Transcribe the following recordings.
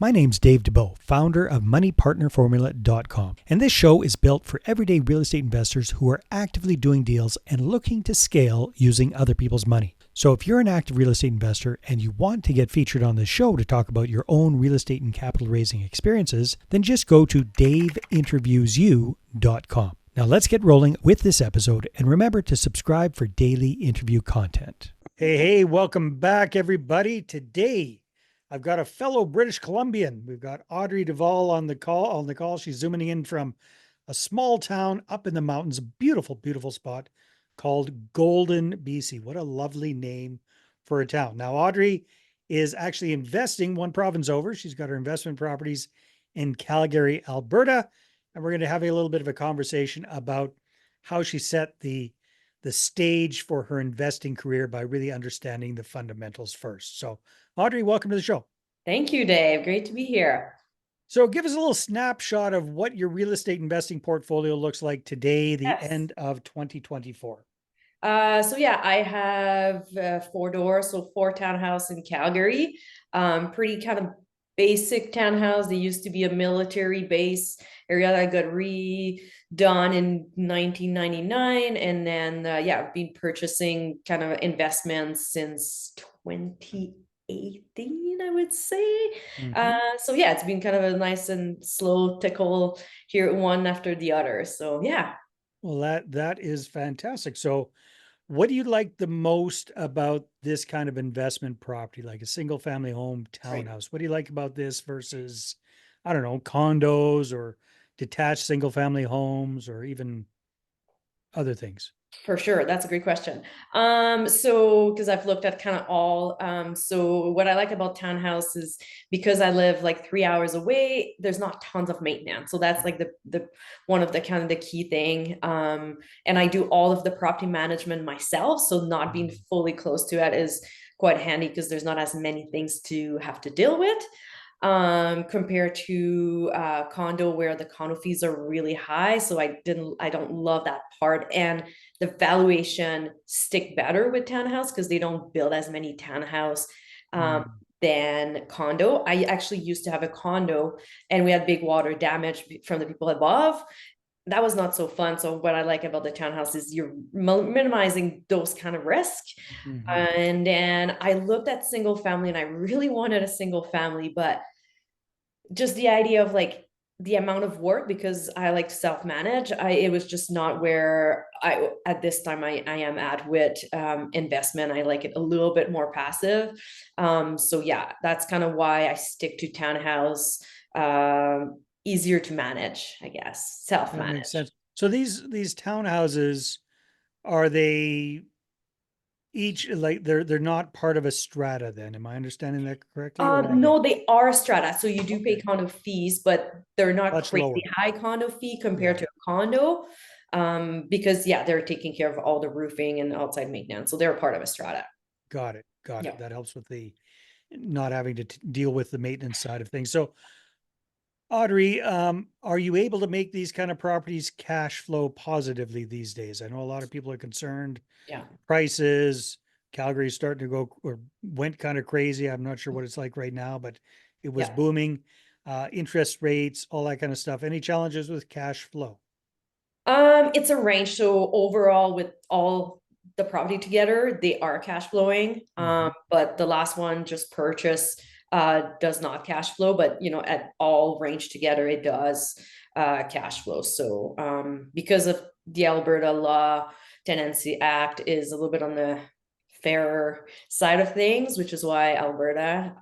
My name's Dave Dubeau, founder of MoneyPartnerFormula.com, and this show is built for everyday real estate investors who are actively doing deals and looking to scale using other people's money. So if you're an active real estate investor and you want to get featured on this show to talk about your own real estate and capital raising experiences, then just go to daveinterviewsyou.com. Now let's get rolling with this episode, and remember to subscribe for daily interview content. Hey, welcome back, everybody. Today, I've got a fellow British Columbian. We've got Audrey Duval on the call. She's zooming in from a small town up in the mountains, a beautiful, beautiful spot called Golden, BC. What a lovely name for a town. Now, Audrey is actually investing one province over. She's got her investment properties in Calgary, Alberta. And we're going to have a little bit of a conversation about how she set the stage for her investing career by really understanding the fundamentals first. So, Audrey, welcome to the show. Thank you, Dave. Great to be here. So give us a little snapshot of what your real estate investing portfolio looks like today, the Yes. end of 2024. I have four doors, so four townhouse in Calgary. Pretty kind of basic townhouse. They used to be a military base area that got redone in 1999, and then I've been purchasing kind of investments since 2018, I would say. It's been kind of a nice and slow tickle here, one after the other. So yeah. Well, that is fantastic. So what do you like the most about this kind of investment property, like a single family home Right. townhouse? What do you like about this versus, I don't know, condos or detached single family homes or even other things? For sure. That's a great question. So because I've looked at kind of all, so what I like about townhouse is because I live like 3 hours away, there's not tons of maintenance. So that's like the one of the kind of the key thing. And I do all of the property management myself. So not being fully close to it is quite handy because there's not as many things to have to deal with compared to condo where the condo fees are really high. So I don't love that part. And the valuation stick better with townhouse because they don't build as many townhouse Mm. than condo. I actually used to have a condo and we had big water damage from the people above. That was not so fun. So what I like about the townhouse is you're minimizing those kind of risks. Mhm. And then I looked at single family and I really wanted a single family, but just the idea of like the amount of work because I like to self-manage. It was just not where I at this time I am at with investment. I like it a little bit more passive. That's kind of why I stick to townhouse. Easier to manage, I guess, That makes self-manage. sense. So these townhouses, are they each like they're not part of a strata then? Am I understanding that correctly? Or are they? No, they are strata. So you do pay Okay. condo fees, but they're not Much crazy lower. high condo fee compared Yeah. to a condo. Because they're taking care of all the roofing and outside maintenance. So they're part of a strata. Got it. Got Yeah. it. That helps with the not having to deal with the maintenance side of things. So Audrey, are you able to make these kind of properties cash flow positively these days? I know a lot of people are concerned. Yeah. Prices, Calgary's starting to go or went kind of crazy. I'm not sure what it's like right now, but it was Yeah. booming. Interest rates, all that kind of stuff. Any challenges with cash flow? It's a range. So overall, with all the property together, they are cash flowing. Mhm. But the last one just purchased does not cash flow, but at all range together, it does cash flow. So because of the Alberta Law Tenancy Act is a little bit on the fairer side of things, which is why Alberta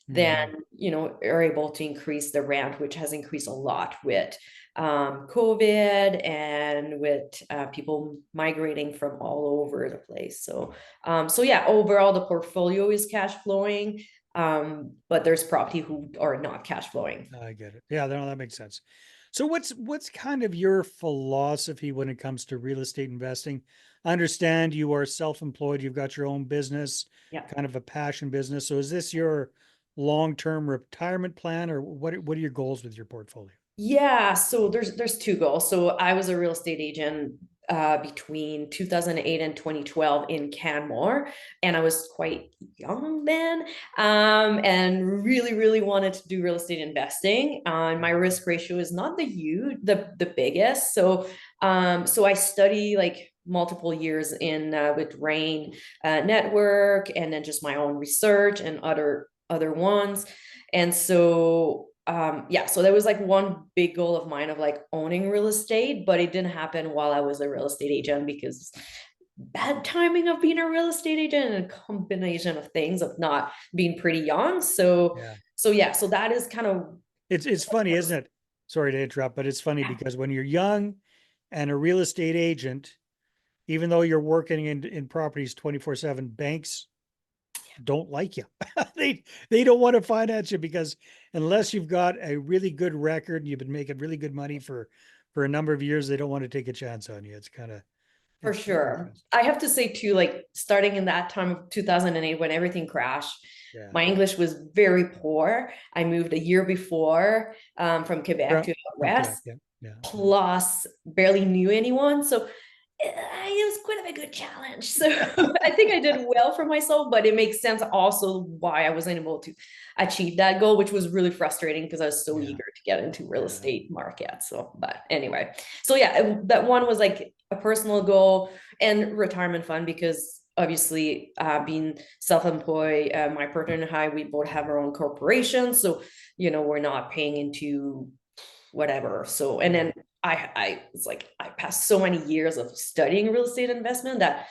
then Mhm. are able to increase the rent, which has increased a lot with COVID and with people migrating from all over the place. Overall the portfolio is cash flowing, but there's property who are not cash flowing. I get it. Yeah, no, that makes sense. So what's kind of your philosophy when it comes to real estate investing? I understand you are self-employed, you've got your own business, Yeah. kind of a passion business. So is this your long-term retirement plan, or what are your goals with your portfolio? Yeah, so there's two goals. So I was a real estate agent between 2008 and 2012 in Canmore, and I was quite young then, and really, really wanted to do real estate investing. My risk ratio is not the biggest, so so I study like multiple years in with Rain Network, and then just my own research and other ones, and so yeah, so there was like one big goal of mine of like owning real estate, but it didn't happen while I was a real estate agent because bad timing of being a real estate agent and a combination of things of not being pretty young. So Yeah. yeah, so that is kind of It's funny, isn't it? Sorry to interrupt, but it's funny because when you're young and a real estate agent, even though you're working in properties 24/7, banks don't like you. They don't want to finance you because unless you've got a really good record and you've been making really good money for a number of years, they don't want to take a chance on you. It's kind of for it's sure. interesting. I have to say too, like starting in that time of 2008 when everything crashed, Yeah. my English was very poor. I moved a year before from Quebec From, to out from Quebec. west, Yeah. Yeah. plus barely knew anyone. So it was quite of a good challenge. So I think I did well for myself, but it makes sense also why I wasn't able to achieve that goal, which was really frustrating because I was so Yeah. eager to get into real Yeah. estate market. So, but anyway, so yeah, that one was like a personal goal and retirement fund because obviously being self-employed, my partner and I, we both have our own corporations. So, we're not paying into whatever. So, and Yeah. then I was like, I passed so many years of studying real estate investment that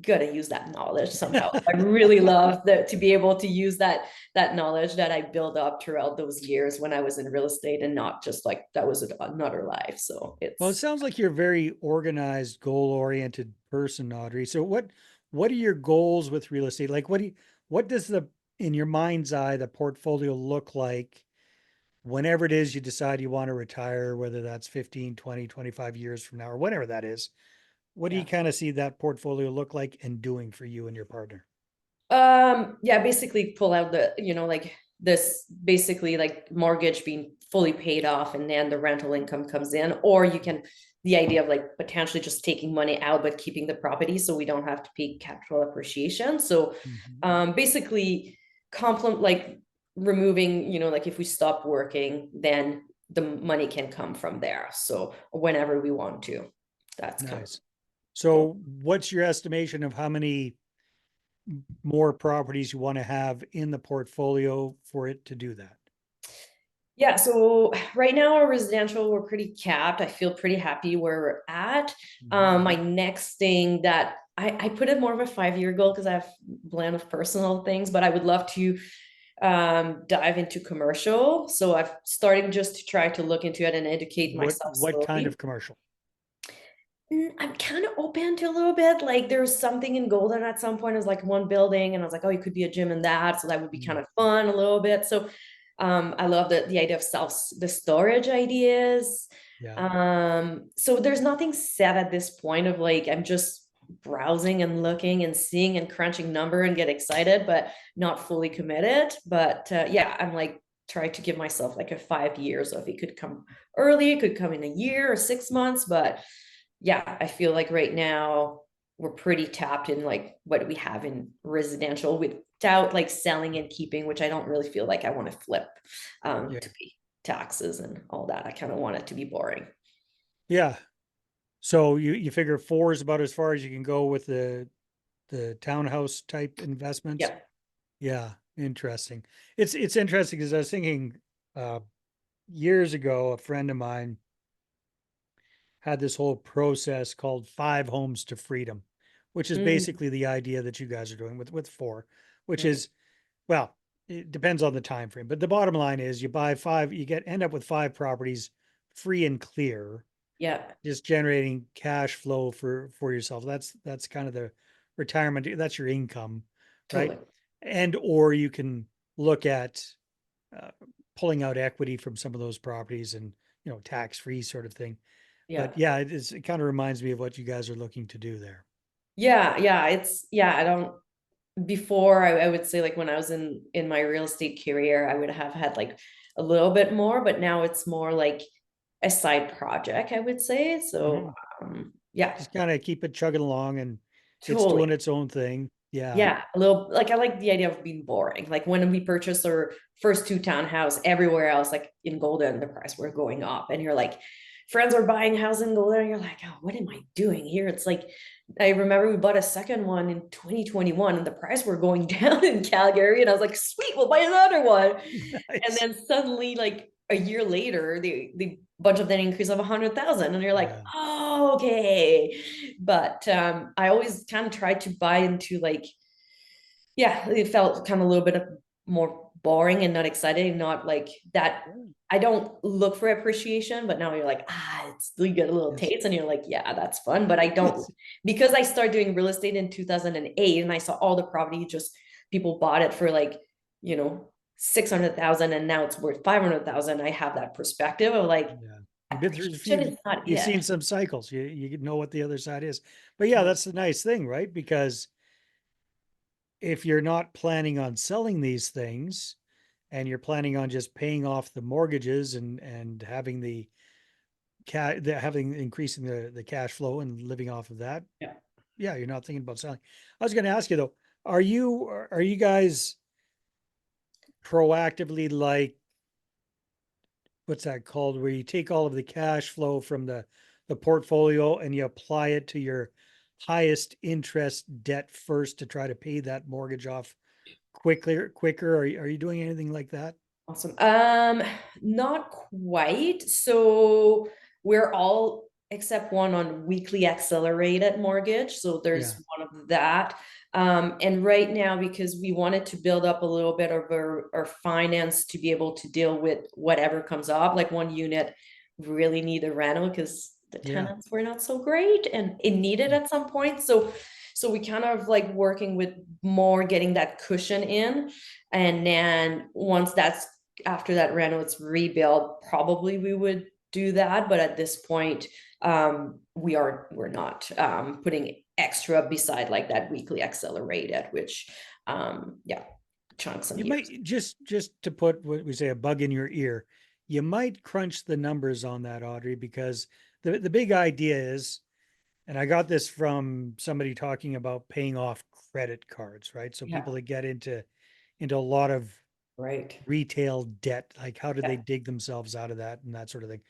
gotta use that knowledge somehow. I really love that to be able to use that knowledge that I built up throughout those years when I was in real estate and not just like that was another life. So Well, it it's sounds like you're a very organized, goal-oriented person, Audrey. So what are your goals with real estate? Like what does the in your mind's eye the portfolio look like whenever it is you decide you want to retire, whether that's 15, 20, 25 years from now or whatever that is? What do you yeah. kind of see that portfolio look like and doing for you and your partner? Yeah, basically pull out like this basically like mortgage being fully paid off and then the rental income comes in, or you can the idea of like potentially just taking money out but keeping the property so we don't have to pay capital appreciation. So Mhm. basically complement like removing, like if we stop working, then the money can come from there. So whenever we want to. That's kind of Nice. goal. So what's your estimation of how many more properties you want to have in the portfolio for it to do that? Yeah, so right now our residential, we're pretty capped. I feel pretty happy where we're at. Mhm. My next thing that I put it more of a 5-year goal because I have blend of personal things, but I would love to dive into commercial. So I've started just to try to look into it and educate myself What kind slowly. of commercial? I'm kind of open to a little bit. Like there was something in Golden at some point. It was like one building, and I was like, oh, you could be a gym in that. So that would be kind Mm. of fun a little bit. So I love the idea of the storage ideas. Yeah. So there's nothing set at this point of like I'm just browsing and looking and seeing and crunching number and get excited, but not fully committed. But yeah, I'm like trying to give myself like a 5 years of it could come early, it could come in a year or 6 months, but yeah, I feel like right now we're pretty tapped in like what we have in residential without like selling and keeping, which I don't really feel like I want to flip Yeah. to pay taxes and all that. I kind of want it to be boring. Yeah. So you figure four is about as far as you can go with the townhouse type investments. Yeah. Yeah, interesting. It's interesting because I was thinking uh years ago, a friend of mine had this whole process called Five Homes to Freedom, which is Mm, basically the idea that you guys are doing with four, which mm, is, well, it depends on the time frame, but the bottom line is you buy five, you end up with five properties free and clear, yeah, just generating cash flow for yourself. That's kind of the retirement. That's your income, right? totally. And or you can look at uh, pulling out equity from some of those properties and tax free sort of thing. Yeah. But yeah, it kind of reminds me of what you guys are looking to do there. Yeah. Yeah. Yeah, I don't, before I would say like when I was in my real estate career, I would have had like a little bit more, but now it's more like a side project, I would say. So Mhm. Yeah, Just kind of keep it chugging along and it's totally. doing its own thing. Yeah. Yeah, a little like I like the idea of being boring. Like when we purchased our first two townhouse, everywhere else, like in Golden, the price were going up, and you're like, friends are buying house in Golden, and you're like, oh, what am I doing here? It's like I remember we bought a second one in 2021, and the price were going down in Calgary, and I was like, sweet, we'll buy another one. And Nice. then suddenly, like a year later, the bunch of that increase of 100,000, and you're like, Yeah. oh, okay. But I always kind of try to buy into like, yeah, it felt kind of a little bit of more boring and not exciting, not like that. Yeah. I don't look for appreciation, but now you're like, it's you get a little Yes. taste, and you're like, yeah, that's fun. But I don't, Yes. because I started doing real estate in 2008, and I saw all the property just people bought it for like, 600,000, and now it's worth 500,000. I have that perspective of like, Yeah. You've been through a appreciation few, is not you've it. seen some cycles. You know what the other side is. But yeah, that's the nice thing, right? Because if you're not planning on selling these things and you're planning on just paying off the mortgages and having having increasing the cash flow and living off of that, Yeah. yeah, you're not thinking about selling. I was going to ask you though, are you guys proactively like what's that called, where you take all of the cash flow from the portfolio and you apply it to your highest interest debt first to try to pay that mortgage off quicker? Are you doing anything like that? Awesome. Not quite. So we're all except one on weekly accelerated mortgage. So Yeah. there's one of that. And right now, because we wanted to build up a little bit of our finance to be able to deal with whatever comes up, like one unit really need a rental because the Yeah. tenants were not so great and it needed Mm. at some point. So we kind of like working with more getting that cushion in. And then once that's after that Reynolds rebuild, probably we would do that. But at this point, we're not putting extra beside like that weekly accelerated, which yeah, chunks and You years. might just to put what we say a bug in your ear, you might crunch the numbers on that, Audrey, because the big idea is, and I got this from somebody talking about paying off credit cards, right? So Yeah, people that get into a lot of right. retail debt, like how do they Yeah, dig themselves out of that and that sort of thing.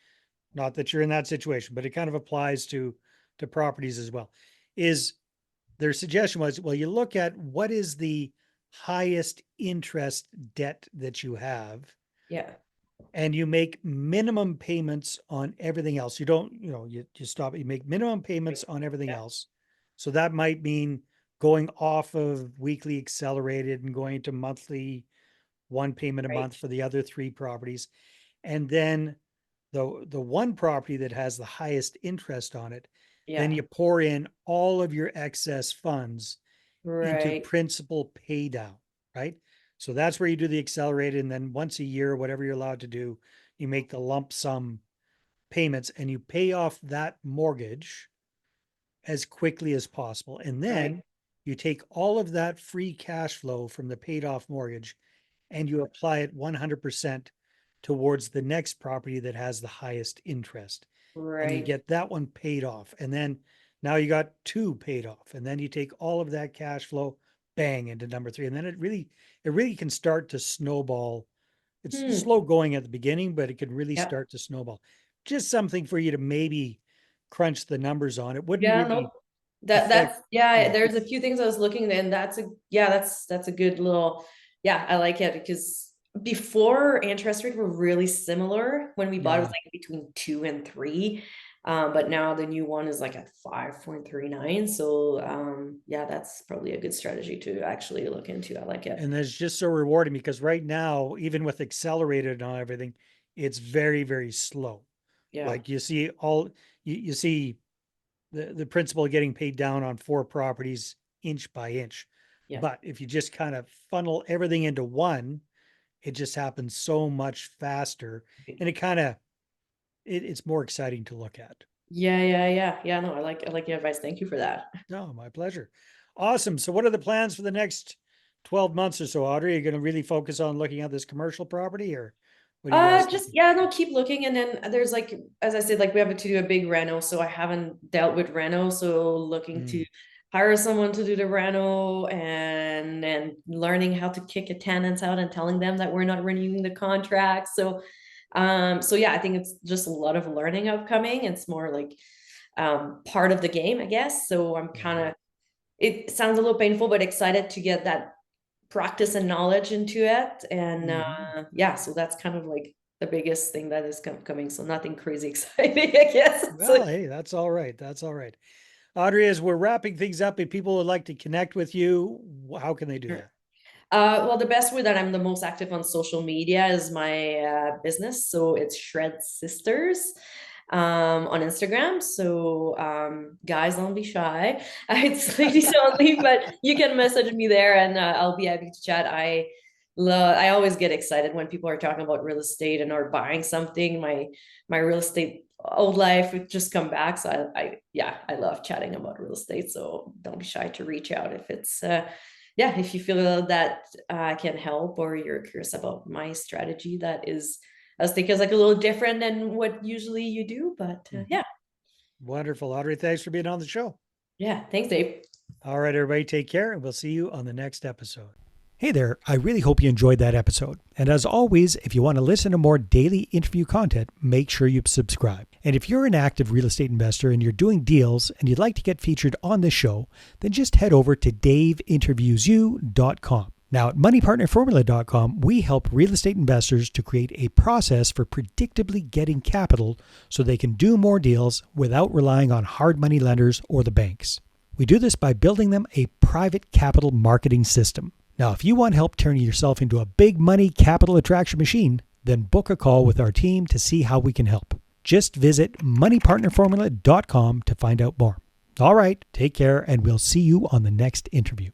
Not that you're in that situation, but it kind of applies to properties as well. Is their suggestion was, well, you look at what is the highest interest debt that you have yeah, and you make minimum payments on everything else. You don't, you stop, you make minimum payments on everything yeah, else. So that might mean going off of weekly accelerated and going to monthly one payment a right. month for the other three properties. And then the one property that has the highest interest on it, then Yeah, you pour in all of your excess funds into right, principal pay down, right? So that's where you do the accelerated. And then once a year, whatever you're allowed to do, you make the lump sum payments and you pay off that mortgage as quickly as possible. And right, then you take all of that free cash flow from the paid off mortgage and you apply it 100% towards the next property that has the highest interest. And you right. get that one paid off. And then now you got two paid off. And then you take all of that cash flow, bang, into number three. And then it really can start to snowball. It's Hmm. slow going at the beginning, but it can really Yeah. start to snowball. Just something for you to maybe crunch the numbers on. It wouldn't Yeah, really no, that affect, that's yeah, yeah, there's a few things I was looking at, and that's a good little, yeah, I like it because before interest rates were really similar when we bought it was yeah. like between 2 and 3. But now the new one is like at 5.39. So yeah, that's probably a good strategy to actually look into. I like it. And that's just so rewarding because right now, even with accelerated and everything, it's very, very slow. Yeah, Like you see the principal getting paid down on four properties inch by inch. yeah. But if you just kind of funnel everything into one, it just happens so much faster. And it's more exciting to look at. Yeah. No, I like your advice. Thank you for that. No, my pleasure. Awesome. So what are the plans for the next 12 months or so, Audrey? Are you going to really focus on looking at this commercial property or What do you guys Just think? yeah, no, keep looking, and then there's like, as I said, like we have to do a big reno, so I haven't dealt with reno, so looking to Mm, hire someone to do the reno, and learning how to kick a tenants out and telling them that we're not renewing the contract. So yeah, I think it's just a lot of learning upcoming. It's more like part of the game, I guess. So I'm kind yeah. of, it sounds a little painful, but excited to get that practice and knowledge into it. And Mhm. yeah, so that's kind of like the biggest thing that is coming. So nothing crazy exciting, I guess. So Well, hey, that's all right. That's all right. Audrey, as we're wrapping things up, if people would like to connect with you, how can they do that? well, the best way that I'm the most active on social media is my business. So it's Shred Sisters on Instagram. So guys, don't be shy. It's ladies only, but you can message me there, and I'll be happy to chat. I always get excited when people are talking about real estate and or buying something. My real estate old life would just come back. So yeah, I love chatting about real estate. So don't be shy to reach out if it's yeah, if you feel that I can help, or you're curious about my strategy that is, I was thinking, is like a little different than what usually you do. But Mhm. yeah, Wonderful. Audrey, thanks for being on the show. yeah. Thanks, Dave. All right, everybody, take care, and we'll see you on the next episode. Hey there, I really hope you enjoyed that episode. And as always, if you want to listen to more daily interview content, make sure you subscribe. And if you're an active real estate investor and you're doing deals and you'd like to get featured on this show, then just head over to daveinterviewyou.com. Now, at moneypartnerformula.com, we help real estate investors to create a process for predictably getting capital so they can do more deals without relying on hard money lenders or the banks. We do this by building them a private capital marketing system. Now, if you want help turning yourself into a big money capital attraction machine, then book a call with our team to see how we can help. Just visit moneypartnerformula.com to find out more. All right, take care, and we'll see you on the next interview.